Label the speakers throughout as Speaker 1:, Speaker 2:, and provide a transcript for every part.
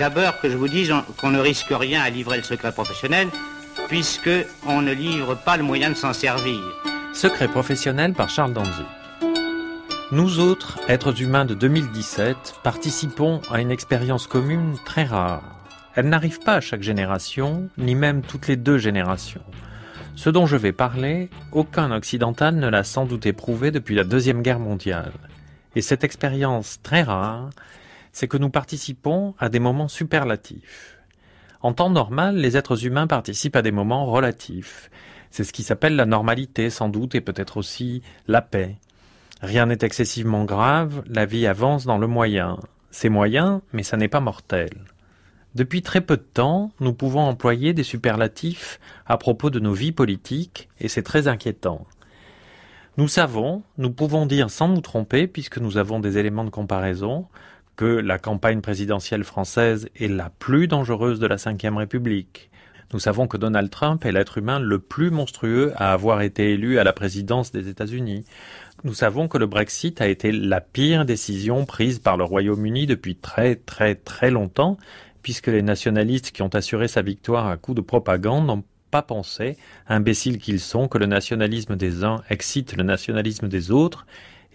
Speaker 1: d'abord que je vous dise qu'on ne risque rien à livrer le secret professionnel, puisqu'on ne livre pas le moyen de s'en servir.
Speaker 2: Secret professionnel par Charles Danzy. Nous autres, êtres humains de 2017, participons à une expérience commune très rare. Elle n'arrive pas à chaque génération, ni même toutes les 2 générations. Ce dont je vais parler, aucun occidental ne l'a sans doute éprouvé depuis la Deuxième Guerre mondiale. Et cette expérience très rare, c'est que nous participons à des moments superlatifs. En temps normal, les êtres humains participent à des moments relatifs. C'est ce qui s'appelle la normalité, sans doute, et peut-être aussi la paix. Rien n'est excessivement grave, la vie avance dans le moyen. C'est moyen, mais ça n'est pas mortel. Depuis très peu de temps, nous pouvons employer des superlatifs à propos de nos vies politiques, et c'est très inquiétant. Nous savons, nous pouvons dire sans nous tromper, puisque nous avons des éléments de comparaison, que la campagne présidentielle française est la plus dangereuse de la Ve République. Nous savons que Donald Trump est l'être humain le plus monstrueux à avoir été élu à la présidence des États-Unis. Nous savons que le Brexit a été la pire décision prise par le Royaume-Uni depuis très très très longtemps, puisque les nationalistes qui ont assuré sa victoire à coups de propagande n'ont pas pensé, imbéciles qu'ils sont, que le nationalisme des uns excite le nationalisme des autres,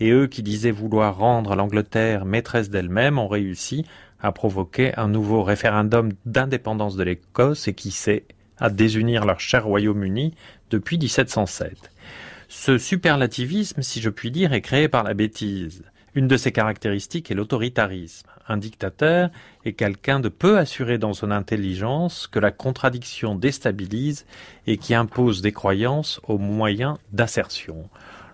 Speaker 2: et eux qui disaient vouloir rendre l'Angleterre maîtresse d'elle-même ont réussi à provoquer un nouveau référendum d'indépendance de l'Écosse et qui sait, à désunir leur cher Royaume-Uni depuis 1707. Ce superlativisme, si je puis dire, est créé par la bêtise. Une de ses caractéristiques est l'autoritarisme. Un dictateur est quelqu'un de peu assuré dans son intelligence, que la contradiction déstabilise et qui impose des croyances au moyen d'assertion.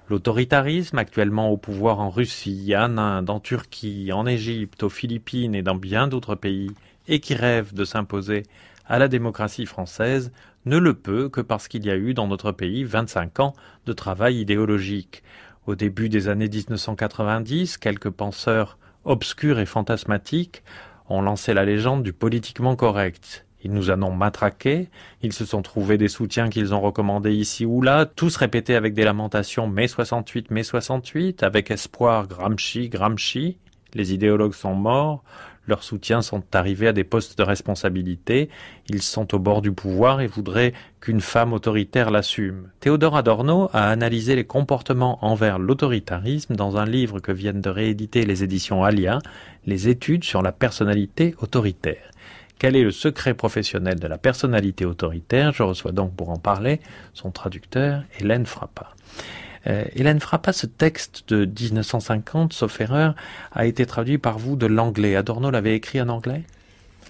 Speaker 2: L'autoritarisme, actuellement au pouvoir en Russie, en Inde, en Turquie, en Égypte, aux Philippines et dans bien d'autres pays, et qui rêve de s'imposer à la démocratie française, ne le peut que parce qu'il y a eu dans notre pays 25 ans de travail idéologique. Au début des années 1990, quelques penseurs obscurs et fantasmatiques ont lancé la légende du politiquement correct. Ils nous en ont matraqués, ils se sont trouvés des soutiens qu'ils ont recommandés ici ou là, tous répétés avec des lamentations mai 68, avec espoir Gramsci, Gramsci. Les idéologues sont morts, leurs soutiens sont arrivés à des postes de responsabilité, ils sont au bord du pouvoir et voudraient qu'une femme autoritaire l'assume. Théodore Adorno a analysé les comportements envers l'autoritarisme dans un livre que viennent de rééditer les éditions Alia, les études sur la personnalité autoritaire. Quel est le secret professionnel de la personnalité autoritaire? Je reçois donc pour en parler son traducteur, Hélène Frappat. Hélène Frappat, ce texte de 1950, sauf erreur, a été traduit par vous de l'anglais. Adorno l'avait écrit en anglais?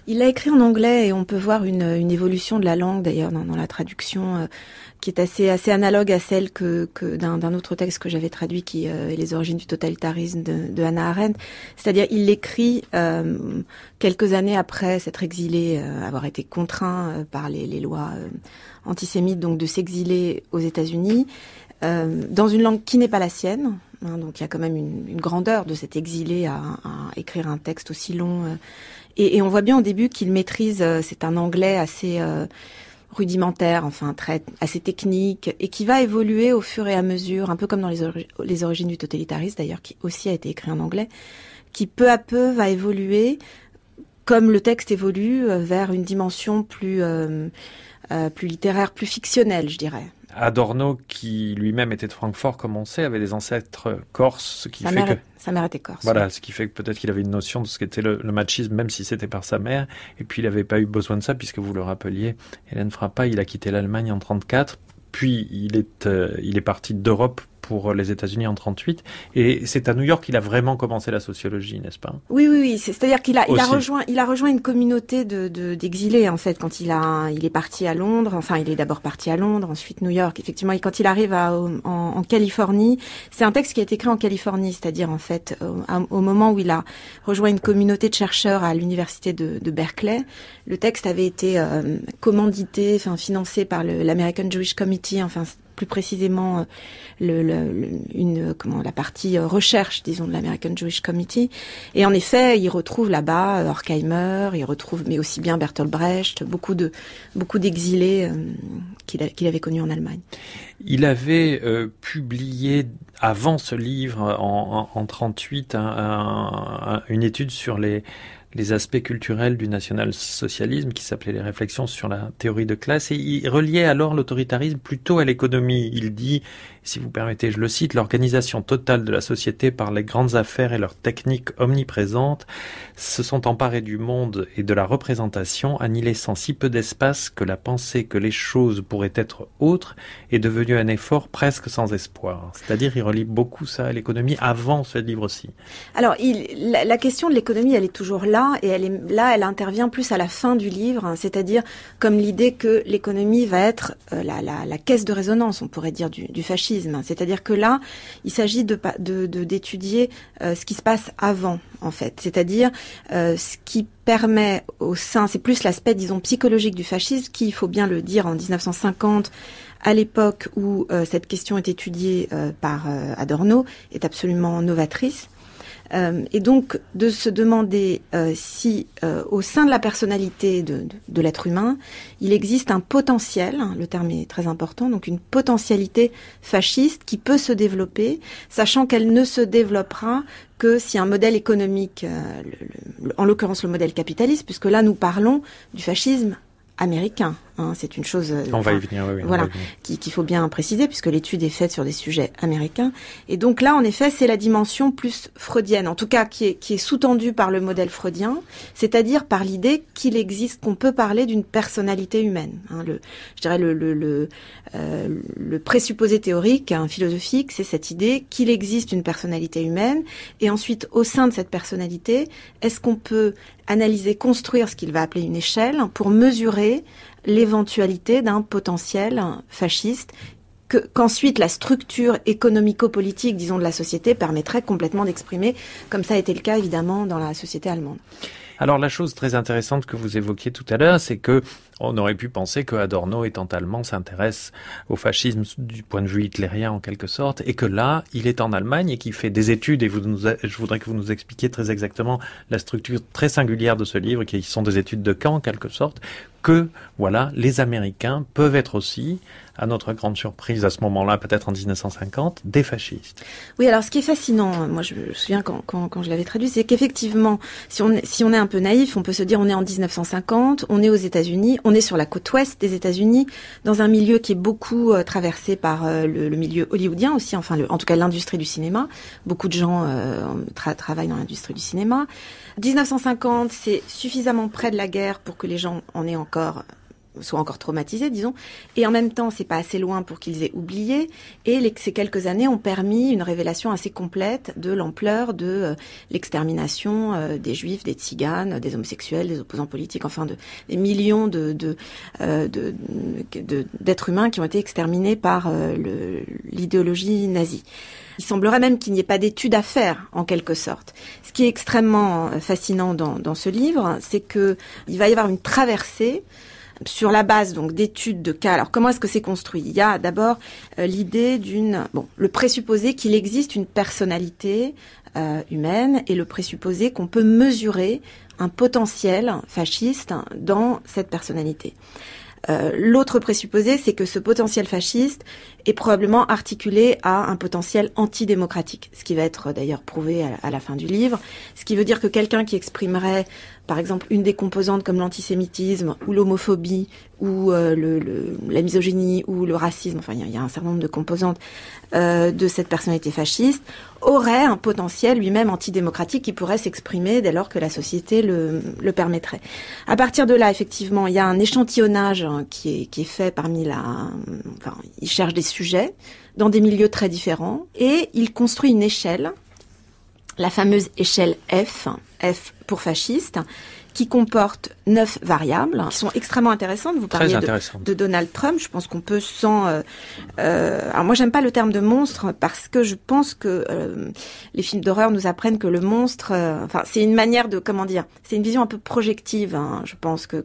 Speaker 3: Il l'a écrit en anglais et on peut voir une évolution de la langue d'ailleurs dans la traduction qui est assez analogue à celle que d'un autre texte que j'avais traduit qui est Les origines du totalitarisme de Hannah Arendt. C'est-à-dire il l'écrit quelques années après s'être exilé, avoir été contraint par les lois antisémites donc de s'exiler aux États-Unis dans une langue qui n'est pas la sienne. Donc il y a quand même une grandeur de cet exilé à écrire un texte aussi long. Et on voit bien au début qu'il maîtrise, c'est un anglais assez rudimentaire, enfin assez technique, et qui va évoluer au fur et à mesure, un peu comme dans les origines du totalitarisme d'ailleurs, qui aussi a été écrit en anglais, qui peu à peu va évoluer, comme le texte évolue, vers une dimension plus littéraire, plus fictionnelle, je dirais.
Speaker 2: Adorno, qui lui-même était de Francfort, comme on sait, avait des ancêtres corses, ce qui
Speaker 3: sa mère était corse.
Speaker 2: Voilà,
Speaker 3: oui.
Speaker 2: Ce qui fait que peut-être qu'il avait une notion de ce qu'était le machisme, même si c'était par sa mère. Et puis il n'avait pas eu besoin de ça, puisque vous le rappeliez, Hélène Frappat, il a quitté l'Allemagne en 1934, puis il est parti d'Europe pour les États-Unis en 1938, et c'est à New York qu'il a vraiment commencé la sociologie, n'est-ce pas?
Speaker 3: Oui. C'est-à-dire qu'il a rejoint une communauté d'exilés en fait quand il est parti à Londres. Enfin, il est d'abord parti à Londres, ensuite New York. Effectivement, et quand il arrive en Californie, c'est un texte qui a été écrit en Californie, c'est-à-dire en fait au moment où il a rejoint une communauté de chercheurs à l'université de Berkeley. Le texte avait été commandité, enfin financé par l'American Jewish Committee, enfin plus précisément la partie recherche, disons, de l'American Jewish Committee. Et en effet, il retrouve là-bas Horkheimer, il retrouve, mais aussi bien Bertolt Brecht, beaucoup d'exilés qu'il avait connus en Allemagne.
Speaker 2: Il avait publié avant ce livre, en 1938, une étude sur les aspects culturels du national-socialisme qui s'appelait les réflexions sur la théorie de classe, et il reliait alors l'autoritarisme plutôt à l'économie. Il dit, si vous permettez, je le cite, l'organisation totale de la société par les grandes affaires et leurs techniques omniprésentes se sont emparées du monde et de la représentation en y laissant si peu d'espace que la pensée que les choses pourraient être autres est devenue un effort presque sans espoir. C'est-à-dire, il relie beaucoup ça à l'économie avant ce livre-ci.
Speaker 3: Alors, la question de l'économie, elle est toujours là, et elle intervient plus à la fin du livre, hein, c'est-à-dire comme l'idée que l'économie va être la caisse de résonance, on pourrait dire, du fascisme. C'est-à-dire que là, il s'agit d'étudier ce qui se passe avant, en fait. C'est-à-dire ce qui permet au sein, c'est plus l'aspect, disons, psychologique du fascisme, qui, il faut bien le dire, en 1950, à l'époque où cette question est étudiée par Adorno, est absolument novatrice. Et donc de se demander si au sein de la personnalité de l'être humain, il existe un potentiel, le terme est très important, donc une potentialité fasciste qui peut se développer, sachant qu'elle ne se développera que si un modèle économique, en l'occurrence le modèle capitaliste, puisque là nous parlons du fascisme américain. Hein, c'est une chose
Speaker 2: on va y venir, oui,
Speaker 3: voilà, qu'il faut bien préciser, puisque l'étude est faite sur des sujets américains. Et donc là, en effet, c'est la dimension plus freudienne, en tout cas qui est sous-tendue par le modèle freudien, c'est-à-dire par l'idée qu'il existe, qu'on peut parler d'une personnalité humaine. Hein, je dirais le présupposé théorique, hein, philosophique, c'est cette idée qu'il existe une personnalité humaine, et ensuite, au sein de cette personnalité, est-ce qu'on peut analyser, construire ce qu'il va appeler une échelle pour mesurer l'éventualité d'un potentiel fasciste qu'ensuite la structure économico-politique, disons, de la société permettrait complètement d'exprimer, comme ça a été le cas évidemment dans la société allemande.
Speaker 2: Alors la chose très intéressante que vous évoquiez tout à l'heure, c'est que on aurait pu penser que Adorno, étant allemand, s'intéresse au fascisme du point de vue hitlérien en quelque sorte, et que là, il est en Allemagne et qu'il fait des études, et je voudrais que vous nous expliquiez très exactement la structure très singulière de ce livre, qui sont des études de cas en quelque sorte, que voilà, les Américains peuvent être aussi, à notre grande surprise à ce moment-là, peut-être en 1950, des fascistes.
Speaker 3: Oui, alors ce qui est fascinant, moi je me souviens quand je l'avais traduit, c'est qu'effectivement, si on est un peu naïf, on peut se dire on est en 1950, on est aux États-Unis, on est sur la côte ouest des États-Unis, dans un milieu qui est beaucoup traversé par le milieu hollywoodien aussi, enfin en tout cas l'industrie du cinéma. Beaucoup de gens travaillent dans l'industrie du cinéma. 1950, c'est suffisamment près de la guerre pour que les gens soient encore traumatisés, disons, et en même temps, c'est pas assez loin pour qu'ils aient oublié, et ces quelques années ont permis une révélation assez complète de l'ampleur de l'extermination des juifs, des tziganes, des homosexuels, des opposants politiques, enfin des millions d'êtres humains qui ont été exterminés par l'idéologie nazie. Il semblerait même qu'il n'y ait pas d'études à faire, en quelque sorte. Ce qui est extrêmement fascinant dans ce livre, c'est que il va y avoir une traversée sur la base donc d'études de cas. Alors comment est-ce que c'est construit ? Il y a d'abord l'idée le présupposé qu'il existe une personnalité humaine et le présupposé qu'on peut mesurer un potentiel fasciste dans cette personnalité. L'autre présupposé, c'est que ce potentiel fasciste est probablement articulé à un potentiel antidémocratique, ce qui va être d'ailleurs prouvé à la fin du livre, ce qui veut dire que quelqu'un qui exprimerait par exemple une des composantes comme l'antisémitisme ou l'homophobie ou la misogynie ou le racisme, enfin il y a un certain nombre de composantes de cette personnalité fasciste, aurait un potentiel lui-même antidémocratique qui pourrait s'exprimer dès lors que la société le permettrait. À partir de là, effectivement, il y a un échantillonnage qui est fait il cherche des sujets dans des milieux très différents et il construit une échelle, la fameuse échelle F pour fasciste, qui comporte 9 variables, qui sont extrêmement intéressantes. Vous parliez de Donald Trump, je pense qu'on peut alors moi j'aime pas le terme de monstre, parce que je pense que les films d'horreur nous apprennent que le monstre, c'est une manière c'est une vision un peu projective, hein, je pense que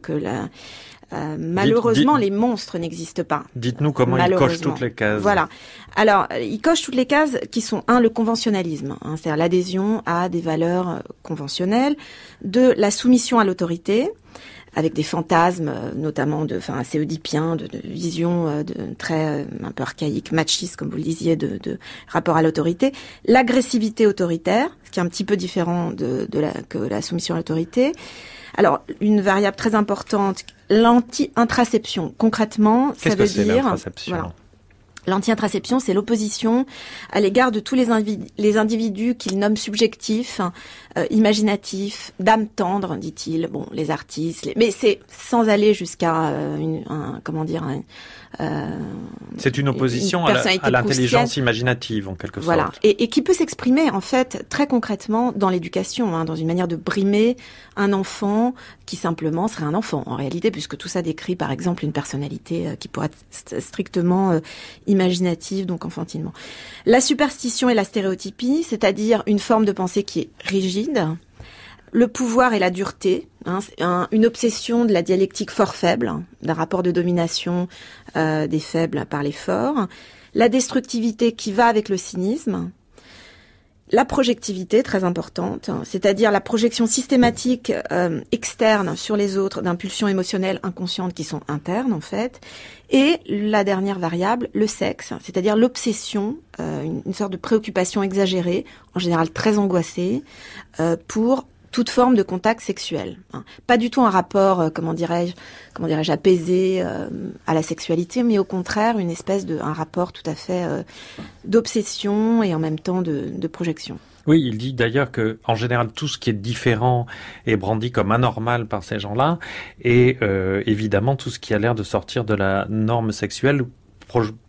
Speaker 3: malheureusement, les monstres n'existent pas.
Speaker 2: Dites-nous comment ils cochent toutes les cases.
Speaker 3: Voilà. Alors, ils cochent toutes les cases qui sont, le conventionnalisme, hein, c'est-à-dire l'adhésion à des valeurs conventionnelles, la soumission à l'autorité, avec des fantasmes, notamment assez oedipiens, de visions très un peu archaïques, machistes, comme vous le disiez, de rapport à l'autorité. L'agressivité autoritaire, ce qui est un petit peu différent que la soumission à l'autorité. Alors, une variable très importante, l'anti-intraception. Concrètement, ça veut dire... Voilà. L'anti-intraception, c'est l'opposition à l'égard de tous les individus qu'il nomme subjectifs, imaginatifs, d'âme tendre, dit-il. Bon, les artistes, mais c'est sans aller jusqu'à
Speaker 2: c'est une opposition à l'intelligence imaginative, en quelque sorte.
Speaker 3: Voilà, et qui peut s'exprimer, en fait, très concrètement dans l'éducation, dans une manière de brimer un enfant qui simplement serait un enfant, en réalité, puisque tout ça décrit, par exemple, une personnalité qui pourrait être strictement imaginative, donc enfantinement. La superstition et la stéréotypie, c'est-à-dire une forme de pensée qui est rigide, le pouvoir et la dureté, une obsession de la dialectique fort-faible, d'un rapport de domination des faibles par les forts, la destructivité qui va avec le cynisme, la projectivité, très importante, c'est-à-dire la projection systématique externe sur les autres d'impulsions émotionnelles inconscientes qui sont internes en fait, et la dernière variable, le sexe, c'est-à-dire l'obsession, une sorte de préoccupation exagérée, en général très angoissée, pour toute forme de contact sexuel. Pas du tout un rapport, comment dirais-je, apaisé à la sexualité, mais au contraire un rapport tout à fait d'obsession et en même temps de projection.
Speaker 2: Oui, il dit d'ailleurs que, en général, tout ce qui est différent est brandi comme anormal par ces gens-là, et évidemment tout ce qui a l'air de sortir de la norme sexuelle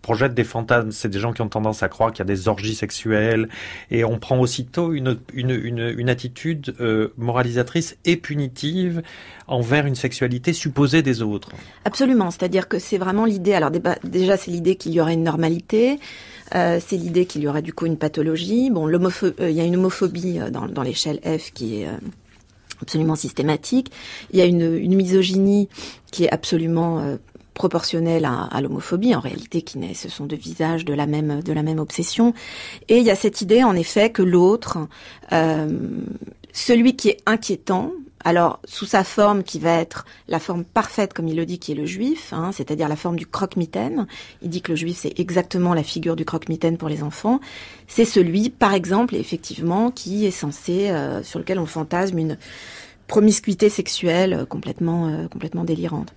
Speaker 2: projette des fantasmes. C'est des gens qui ont tendance à croire qu'il y a des orgies sexuelles, et on prend aussitôt une attitude moralisatrice et punitive envers une sexualité supposée des autres.
Speaker 3: Absolument, c'est-à-dire que c'est vraiment l'idée. Alors déjà, c'est l'idée qu'il y aurait une normalité. C'est l'idée qu'il y aurait du coup une pathologie. Bon, il y a une homophobie dans l'échelle F qui est absolument systématique. Il y a une misogynie qui est absolument proportionnelle à l'homophobie, en réalité, ce sont deux visages de la même obsession. Et il y a cette idée, en effet, que l'autre, celui qui est inquiétant, alors sous sa forme qui va être la forme parfaite, comme il le dit, qui est le juif, c'est-à-dire la forme du croque-mitaine. Il dit que le juif, c'est exactement la figure du croque-mitaine pour les enfants. C'est celui, par exemple, effectivement, qui est censé, sur lequel on fantasme une promiscuité sexuelle complètement délirante.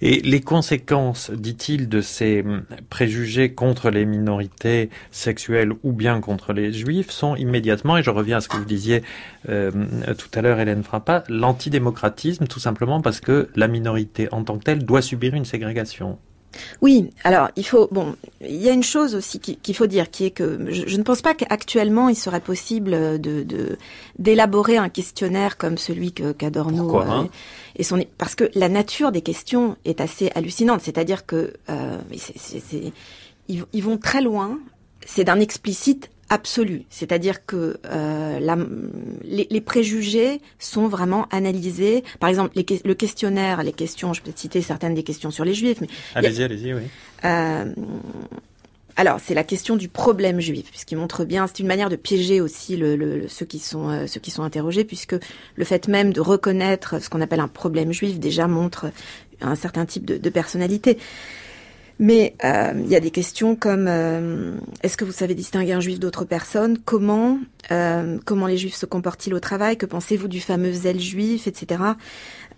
Speaker 2: Et les conséquences, dit-il, de ces préjugés contre les minorités sexuelles ou bien contre les juifs sont immédiatement, et je reviens à ce que vous disiez tout à l'heure, Hélène Frappat, l'antidémocratisme, tout simplement parce que la minorité en tant que telle doit subir une ségrégation.
Speaker 3: Oui, alors il y a une chose aussi qu'il faut dire, qui est que je ne pense pas qu'actuellement il serait possible d'élaborer un questionnaire comme celui qu'Adorno parce que la nature des questions est assez hallucinante, c'est-à-dire que ils vont très loin, c'est d'un explicite absolu, c'est-à-dire que les préjugés sont vraiment analysés. Par exemple, le questionnaire, les questions, je peux citer certaines des questions sur les juifs. Mais
Speaker 2: allez-y, oui.
Speaker 3: Alors, c'est la question du problème juif, puisqu'il montre bien, c'est une manière de piéger aussi ceux qui sont interrogés, puisque le fait même de reconnaître ce qu'on appelle un problème juif déjà montre un certain type de personnalité. Mais il y a des questions comme est-ce que vous savez distinguer un juif d'autres personnes ? Comment les juifs se comportent-ils au travail ? Que pensez-vous du fameux zèle juif, etc.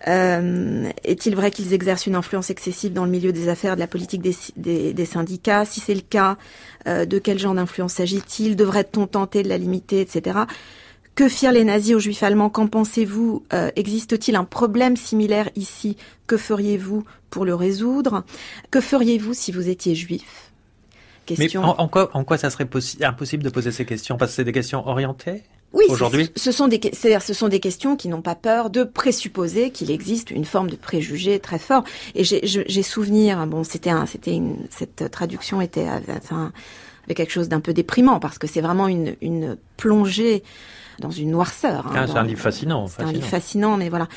Speaker 3: Est-il vrai qu'ils exercent une influence excessive dans le milieu des affaires, de la politique des syndicats ? Si c'est le cas, de quel genre d'influence s'agit-il ? Devrait-on tenter de la limiter, etc. Que firent les nazis aux juifs allemands ? Qu'en pensez-vous ? Existe-t-il un problème similaire ici ? Que feriez-vous pour le résoudre ? Que feriez-vous si vous étiez juif ?
Speaker 2: Question. Mais en quoi ça serait impossible de poser ces questions ? Parce que c'est des questions orientées ?
Speaker 3: Oui,
Speaker 2: aujourd'hui,
Speaker 3: ce sont des questions qui n'ont pas peur de présupposer qu'il existe une forme de préjugé très fort. Et j'ai souvenir, cette traduction était avec quelque chose d'un peu déprimant, parce que c'est vraiment une plongée dans une noirceur.
Speaker 2: C'est un livre fascinant.
Speaker 3: C'est un livre fascinant, mais voilà.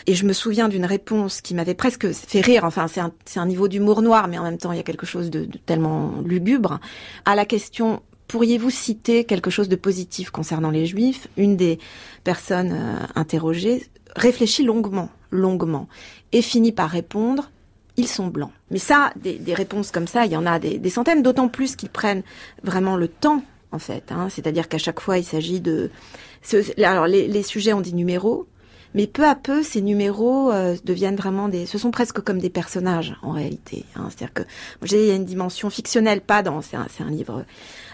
Speaker 3: Et je me souviens d'une réponse qui m'avait presque fait rire. Enfin, c'est un niveau d'humour noir, mais en même temps, il y a quelque chose de tellement lugubre. À la question, pourriez-vous citer quelque chose de positif concernant les Juifs ? Une des personnes interrogées réfléchit longuement. longuement et finit par répondre « ils sont blancs ». Mais ça, des réponses comme ça, il y en a des centaines, d'autant plus qu'ils prennent vraiment le temps, en fait. C'est-à-dire qu'à chaque fois, il s'agit de... Alors, les sujets ont des numéros, mais peu à peu, ces numéros deviennent vraiment ce sont presque comme des personnages, en réalité. C'est-à-dire que, il y a une dimension fictionnelle, c'est un livre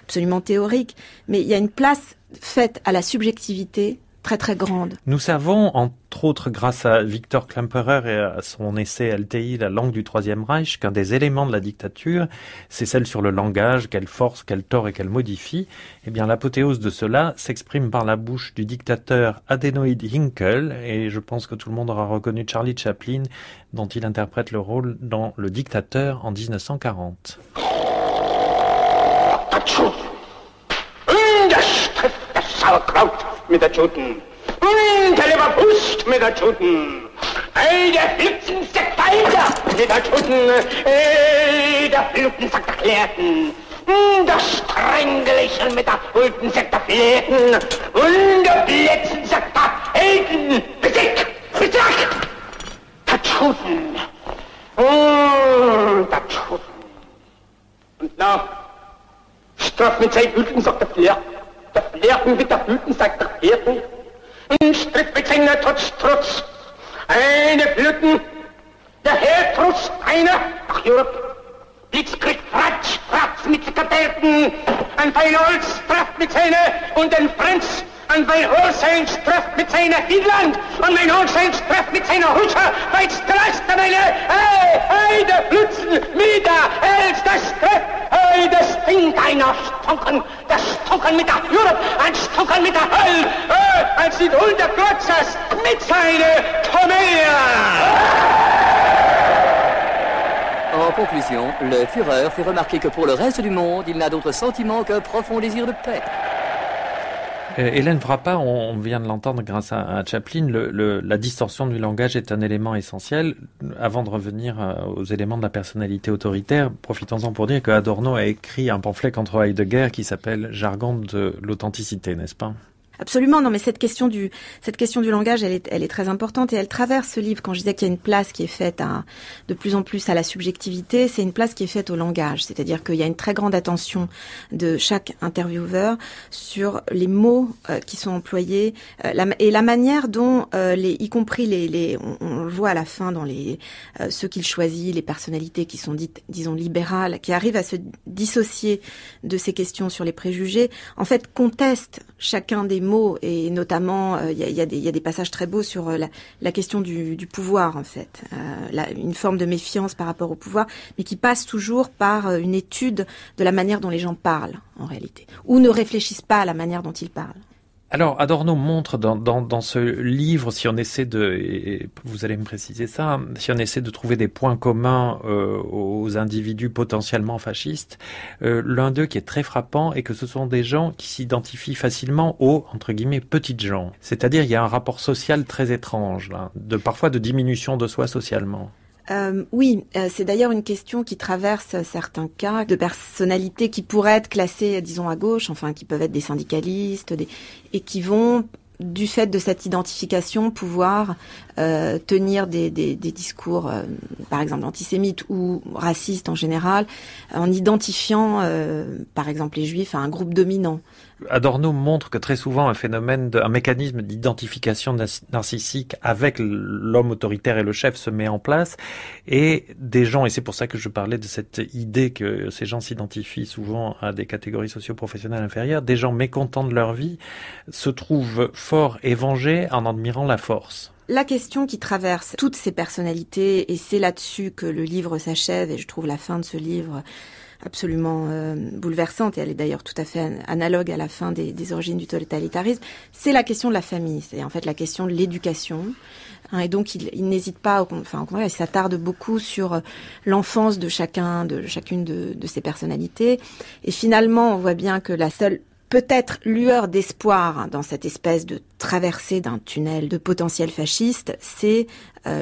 Speaker 3: absolument théorique, mais il y a une place faite à la subjectivité très très grande.
Speaker 2: Nous savons, entre autres grâce à Victor Klemperer et à son essai LTI, la langue du Troisième Reich, qu'un des éléments de la dictature, c'est celle sur le langage, qu'elle force, qu'elle tord et qu'elle modifie. Eh bien, l'apothéose de cela s'exprime par la bouche du dictateur Adenoid Hynkel, et je pense que tout le monde aura reconnu Charlie Chaplin, dont il interprète le rôle dans Le Dictateur en 1940.
Speaker 4: Sauerkraut mit der Tuten. Der Leberwurst mit der Tuten. Der Flitzensack Falter mit der Tuten. Der Fluttensack der Klärten. Das Strängelichen mit der Fluttensack der Fläten. Und der Blitzensack der Helden. Besick! Besick! Der Tuten. Der Tuten. Und na, straff mit seinem Fluttensack der Fläten. Der Flirten mit der Blütensack der Flirten und stritt mit seiner Trotz. Eine Blüten, der Hertrutz, einer, ach Jürg, Blitzkrieg, Fratsch mit Kapelten, ein Feinholz trifft mit seiner und ein Franz, ein Feinholzheim trifft mit seiner Finnland und mein Holzheim trifft mit seiner Huscher, weil's dreiste meine, hey, der Blitzen, wieder, das trifft. Hey, das Ding einer Stunken, das Stunken mit der Europe, ein Stunken mit der Hölle, als die Hund der Glotzers mit seiner Tomea.
Speaker 5: En conclusion, le Führer fait remarquer que pour le reste du monde, il n'a d'autre sentiment qu'un profond désir de paix.
Speaker 2: Hélène Frappa, on vient de l'entendre grâce à Chaplin, la distorsion du langage est un élément essentiel. Avant de revenir aux éléments de la personnalité autoritaire, profitons-en pour dire que Adorno a écrit un pamphlet contre Heidegger qui s'appelle « Jargon de l'authenticité », n'est-ce pas ?
Speaker 3: Absolument, non, mais cette question du langage, elle est très importante et elle traverse ce livre. Quand je disais qu'il y a une place qui est faite de plus en plus à la subjectivité, c'est une place qui est faite au langage. C'est-à-dire qu'il y a une très grande attention de chaque intervieweur sur les mots qui sont employés et la manière dont y compris on le voit à la fin dans ceux qu'il choisit, les personnalités qui sont dites, disons, libérales, qui arrivent à se dissocier de ces questions sur les préjugés, en fait, contestent chacun des mots, et notamment il y a des passages très beaux sur la question du pouvoir, en fait, une forme de méfiance par rapport au pouvoir, mais qui passe toujours par une étude de la manière dont les gens parlent, en réalité, ou ne réfléchissent pas à la manière dont ils parlent.
Speaker 2: Alors, Adorno montre dans ce livre, si on essaie et vous allez me préciser ça, si on essaie de trouver des points communs aux individus potentiellement fascistes, l'un d'eux qui est très frappant est que ce sont des gens qui s'identifient facilement aux, entre guillemets, petites gens. C'est-à-dire, il y a un rapport social très étrange, là, parfois de diminution de soi socialement.
Speaker 3: Oui, c'est d'ailleurs une question qui traverse certains cas de personnalités qui pourraient être classées, disons, à gauche, enfin, qui peuvent être des syndicalistes, et qui vont, du fait de cette identification, pouvoir tenir des discours, par exemple, antisémites ou racistes en général, en identifiant, par exemple, les Juifs à un groupe dominant.
Speaker 2: Adorno montre que très souvent un mécanisme d'identification narcissique avec l'homme autoritaire et le chef se met en place, et des gens, et c'est pour ça que je parlais de cette idée que ces gens s'identifient souvent à des catégories socio-professionnelles inférieures, des gens mécontents de leur vie se trouvent forts et vengés en admirant la force.
Speaker 3: La question qui traverse toutes ces personnalités, et c'est là-dessus que le livre s'achève, et je trouve la fin de ce livre absolument bouleversante, et elle est d'ailleurs tout à fait analogue à la fin des origines du totalitarisme, c'est la question de la famille, c'est en fait la question de l'éducation. Et donc il n'hésite pas, au contraire, il s'attarde beaucoup sur l'enfance de chacune de ces personnalités. Et finalement, on voit bien que la seule peut-être lueur d'espoir dans cette espèce de traversée d'un tunnel de potentiel fasciste, c'est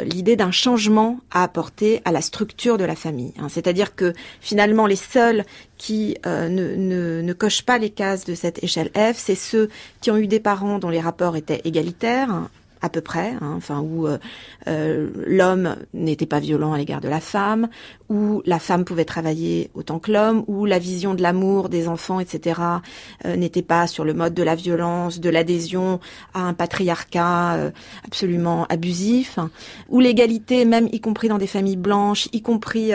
Speaker 3: l'idée d'un changement à apporter à la structure de la famille. C'est-à-dire que finalement les seuls qui ne cochent pas les cases de cette échelle F, c'est ceux qui ont eu des parents dont les rapports étaient égalitaires, à peu près, enfin où l'homme n'était pas violent à l'égard de la femme, où la femme pouvait travailler autant que l'homme, où la vision de l'amour des enfants, etc., n'était pas sur le mode de la violence, de l'adhésion à un patriarcat absolument abusif, où l'égalité, même y compris dans des familles blanches, y compris...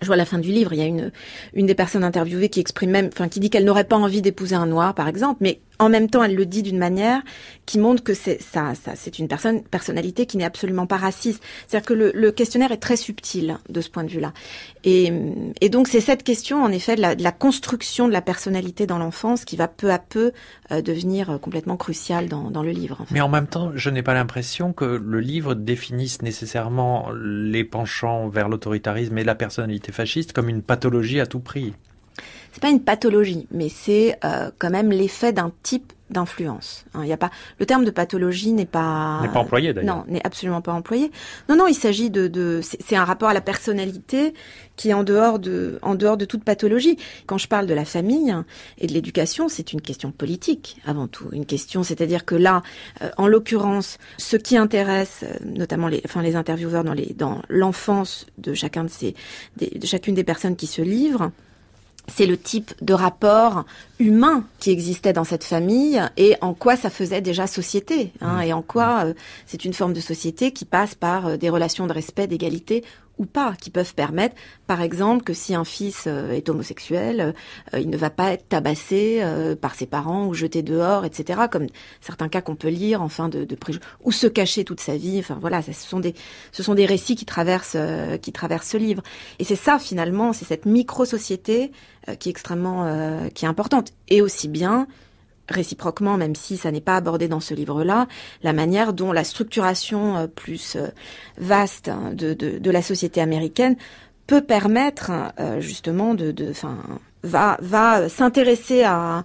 Speaker 3: je vois à la fin du livre, il y a une des personnes interviewées qui exprime même, enfin, qui dit qu'elle n'aurait pas envie d'épouser un noir, par exemple, mais en même temps, elle le dit d'une manière qui montre que c'est une personnalité qui n'est absolument pas raciste. C'est-à-dire que le questionnaire est très subtil de ce point de vue-là. Et donc, c'est cette question, en effet, de la construction de la personnalité dans l'enfance qui va peu à peu devenir complètement cruciale dans le livre. En fait.
Speaker 2: Mais en même temps, je n'ai pas l'impression que le livre définisse nécessairement les penchants vers l'autoritarisme et la personnalité fasciste comme une pathologie à tout prix.
Speaker 3: C'est pas une pathologie, mais c'est quand même l'effet d'un type d'influence. Il y a pas le terme de pathologie n'est pas
Speaker 2: employé d'ailleurs.
Speaker 3: Non, n'est absolument pas employé. Non, il s'agit c'est un rapport à la personnalité qui est en dehors de toute pathologie. Quand je parle de la famille et de l'éducation, c'est une question politique avant tout, une question, c'est-à-dire que là, en l'occurrence, ce qui intéresse notamment les intervieweurs dans l'enfance de chacune des personnes qui se livrent, c'est le type de rapport humain qui existait dans cette famille et en quoi ça faisait déjà société, et en quoi c'est une forme de société qui passe par des relations de respect, d'égalité ou pas, qui peuvent permettre, par exemple, que si un fils est homosexuel, il ne va pas être tabassé par ses parents ou jeté dehors, etc., comme certains cas qu'on peut lire, enfin, de préjugés, ou se cacher toute sa vie, enfin voilà, ce sont des récits qui traversent ce livre. Et c'est ça, finalement, c'est cette micro-société qui est extrêmement, qui est importante. Et aussi bien, réciproquement, même si ça n'est pas abordé dans ce livre-là, la manière dont la structuration plus vaste de la société américaine peut permettre justement va s'intéresser à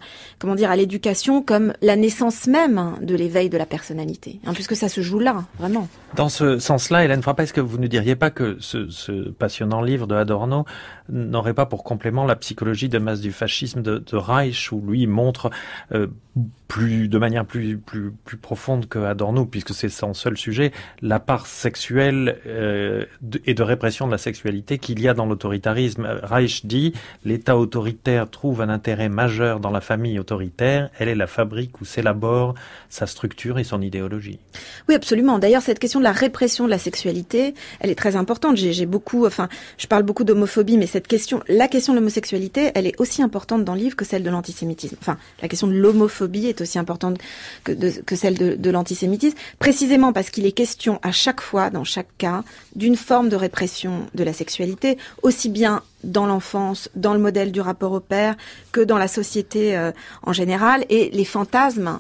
Speaker 3: l'éducation comme la naissance même de l'éveil de la personnalité, puisque ça se joue là, vraiment.
Speaker 2: Dans ce sens-là, Hélène Frappa, est-ce que vous ne diriez pas que ce passionnant livre de Adorno n'aurait pas pour complément la psychologie de masse du fascisme de Reich, où lui montre de manière plus profonde que Adorno, puisque c'est son seul sujet, la part sexuelle et de répression de la sexualité qu'il y a dans l'autoritarisme. Reich dit « L'État autoritaire trouve un intérêt majeur dans la famille autoritaire, elle est la fabrique où s'élabore sa structure et son idéologie. »
Speaker 3: Oui, absolument. D'ailleurs, cette question de la répression de la sexualité, elle est très importante. Je parle beaucoup d'homophobie, mais la question de l'homosexualité, elle est aussi importante dans le livre que celle de l'antisémitisme. Enfin, la question de l'homophobie est aussi importante que celle de l'antisémitisme, précisément parce qu'il est question à chaque fois, dans chaque cas, d'une forme de répression de la sexualité, aussi bien dans l'enfance, dans le modèle du rapport au père, que dans la société en général, et les fantasmes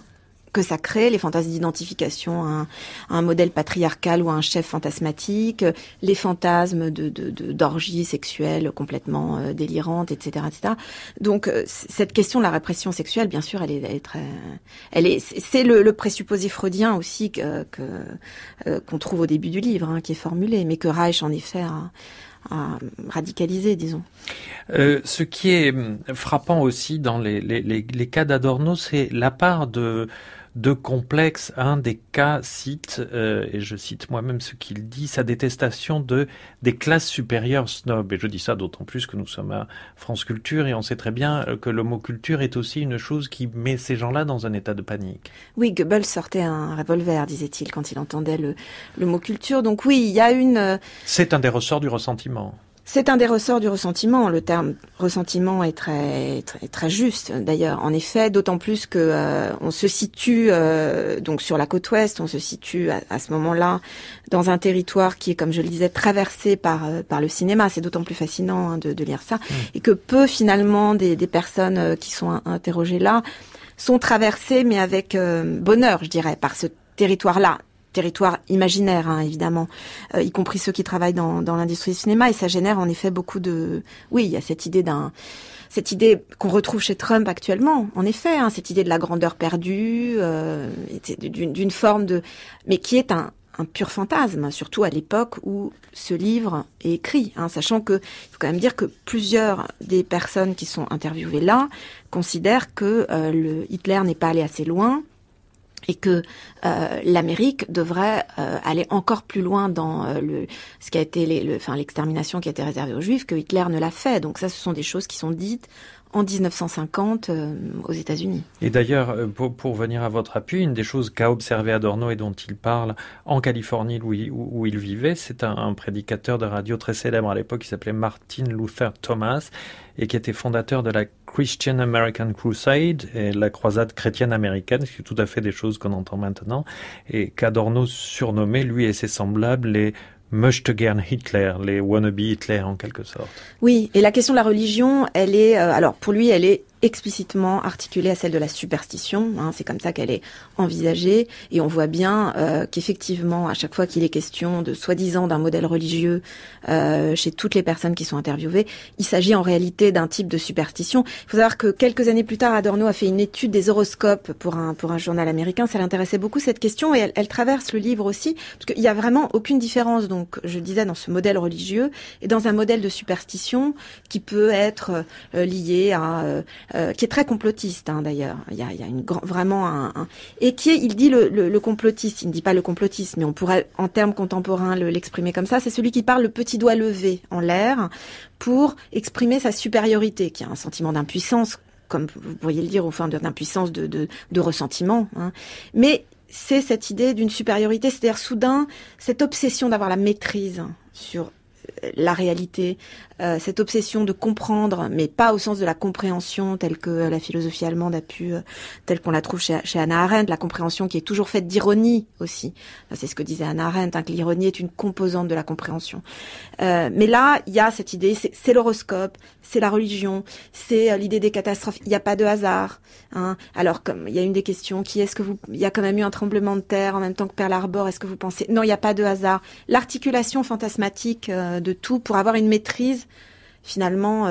Speaker 3: que ça crée, les fantasmes d'identification à un modèle patriarcal ou à un chef fantasmatique, les fantasmes d'orgies sexuelles complètement délirantes, etc., etc. Donc cette question de la répression sexuelle, bien sûr, c'est le présupposé freudien aussi qu'on trouve au début du livre, qui est formulé, mais que Reich en effet à radicaliser, disons.
Speaker 2: Ce qui est frappant aussi dans les cas d'Adorno, c'est la part de complexe. Un des cas cite, et je cite moi-même ce qu'il dit, sa détestation des classes supérieures snobs. Et je dis ça d'autant plus que nous sommes à France Culture et on sait très bien que le mot culture est aussi une chose qui met ces gens-là dans un état de panique.
Speaker 3: Oui, Goebbels sortait un revolver, disait-il, quand il entendait le mot culture. Donc oui, il y a
Speaker 2: C'est un des ressorts du ressentiment.
Speaker 3: C'est un des ressorts du ressentiment. Le terme ressentiment est très, très, très juste, d'ailleurs. En effet, d'autant plus que on se situe donc sur la côte ouest, on se situe à ce moment-là dans un territoire qui est, comme je le disais, traversé par le cinéma. C'est d'autant plus fascinant de lire ça, et que peu finalement des personnes qui sont interrogées là sont traversées, mais avec bonheur, je dirais, par ce territoire-là. Territoire imaginaire, évidemment, y compris ceux qui travaillent dans l'industrie du cinéma, et ça génère en effet beaucoup de... Oui, il y a cette idée qu'on retrouve chez Trump actuellement, en effet, cette idée de la grandeur perdue, d'une forme de... mais qui est un pur fantasme, surtout à l'époque où ce livre est écrit, sachant que, il faut quand même dire que plusieurs des personnes qui sont interviewées là considèrent que Hitler n'est pas allé assez loin, et que l'Amérique devrait aller encore plus loin dans ce qui a été l'extermination qui a été réservée aux Juifs, que Hitler ne l'a fait. Donc ça, ce sont des choses qui sont dites en 1950 aux États-Unis.
Speaker 2: Et d'ailleurs, pour venir à votre appui, une des choses qu'a observé Adorno et dont il parle en Californie où il vivait, c'est un prédicateur de radio très célèbre à l'époque qui s'appelait Martin Luther Thomas et qui était fondateur de la Christian American Crusade et la croisade chrétienne américaine, ce qui est tout à fait des choses qu'on entend maintenant, et qu'Adorno surnommait, lui et ses semblables, les Möchtegern Hitler, les wannabe Hitler en quelque sorte.
Speaker 3: Oui, et la question de la religion, elle est, alors pour lui, elle est explicitement articulée à celle de la superstition. C'est comme ça qu'elle est envisagée. Et on voit bien qu'effectivement, à chaque fois qu'il est question de soi-disant d'un modèle religieux chez toutes les personnes qui sont interviewées, il s'agit en réalité d'un type de superstition. Il faut savoir que quelques années plus tard, Adorno a fait une étude des horoscopes pour un journal américain. Ça l'intéressait beaucoup cette question et elle traverse le livre aussi, parce qu'il y a vraiment aucune différence. Donc, je disais, dans ce modèle religieux et dans un modèle de superstition qui peut être lié à qui est très complotiste d'ailleurs. Il y a vraiment et qui est, il dit le complotiste. Il ne dit pas le complotiste, mais on pourrait en termes contemporains l'exprimer comme ça. C'est celui qui parle le petit doigt levé en l'air pour exprimer sa supériorité, qui a un sentiment d'impuissance, comme vous pourriez le dire, enfin d'impuissance, de ressentiment. Mais c'est cette idée d'une supériorité, c'est-à-dire soudain cette obsession d'avoir la maîtrise sur la réalité, cette obsession de comprendre, mais pas au sens de la compréhension telle que la philosophie allemande a pu, telle qu'on la trouve chez Hannah Arendt, la compréhension qui est toujours faite d'ironie aussi. C'est ce que disait Hannah Arendt, que l'ironie est une composante de la compréhension. Mais là, il y a cette idée, c'est l'horoscope, c'est la religion, c'est l'idée des catastrophes. Il n'y a pas de hasard. Alors, comme il y a une des questions, il y a quand même eu un tremblement de terre en même temps que Pearl Harbor, est-ce que vous pensez? Non, il n'y a pas de hasard. L'articulation fantasmatique de tout pour avoir une maîtrise finalement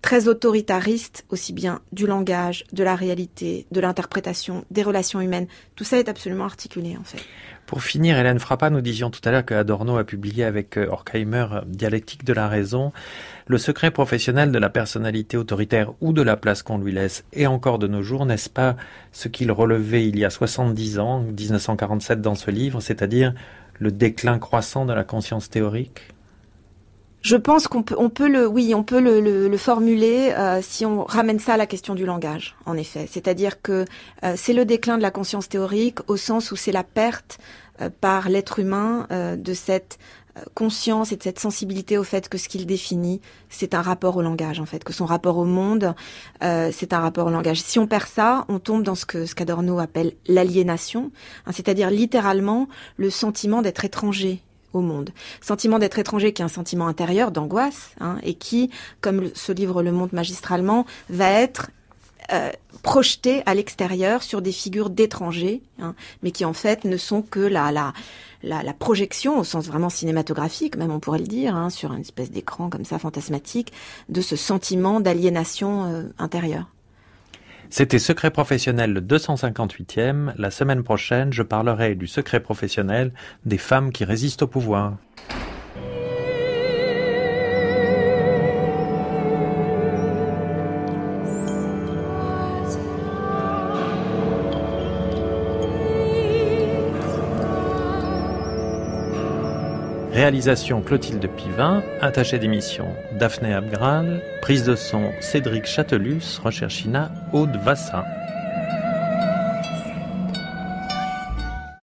Speaker 3: très autoritariste, aussi bien du langage, de la réalité, de l'interprétation, des relations humaines. Tout ça est absolument articulé en fait.
Speaker 2: Pour finir, Hélène Frappa, nous disions tout à l'heure que Adorno a publié avec Horkheimer Dialectique de la raison. Le secret professionnel de la personnalité autoritaire ou de la place qu'on lui laisse, et encore de nos jours, n'est-ce pas ce qu'il relevait il y a 70 ans, 1947 dans ce livre, c'est-à-dire le déclin croissant de la conscience théorique ?
Speaker 3: Je pense qu'on peut le formuler si on ramène ça à la question du langage, en effet. C'est-à-dire que c'est le déclin de la conscience théorique au sens où c'est la perte par l'être humain de cette conscience et de cette sensibilité au fait que ce qu'il définit, c'est un rapport au langage, en fait, que son rapport au monde, c'est un rapport au langage. Si on perd ça, on tombe dans ce qu'Adorno appelle l'aliénation, c'est-à-dire littéralement le sentiment d'être étranger au monde. Sentiment d'être étranger qui est un sentiment intérieur d'angoisse et qui, comme ce livre le montre magistralement, va être projeté à l'extérieur sur des figures d'étrangers, mais qui en fait ne sont que la projection, au sens vraiment cinématographique, même on pourrait le dire, sur une espèce d'écran comme ça fantasmatique, de ce sentiment d'aliénation intérieure.
Speaker 2: C'était Secret professionnel le 258e. La semaine prochaine, je parlerai du secret professionnel des femmes qui résistent au pouvoir. Réalisation Clotilde Pivin, attachée d'émission Daphné Abgral, prise de son Cédric Chatelus, recherchina Aude Vassin.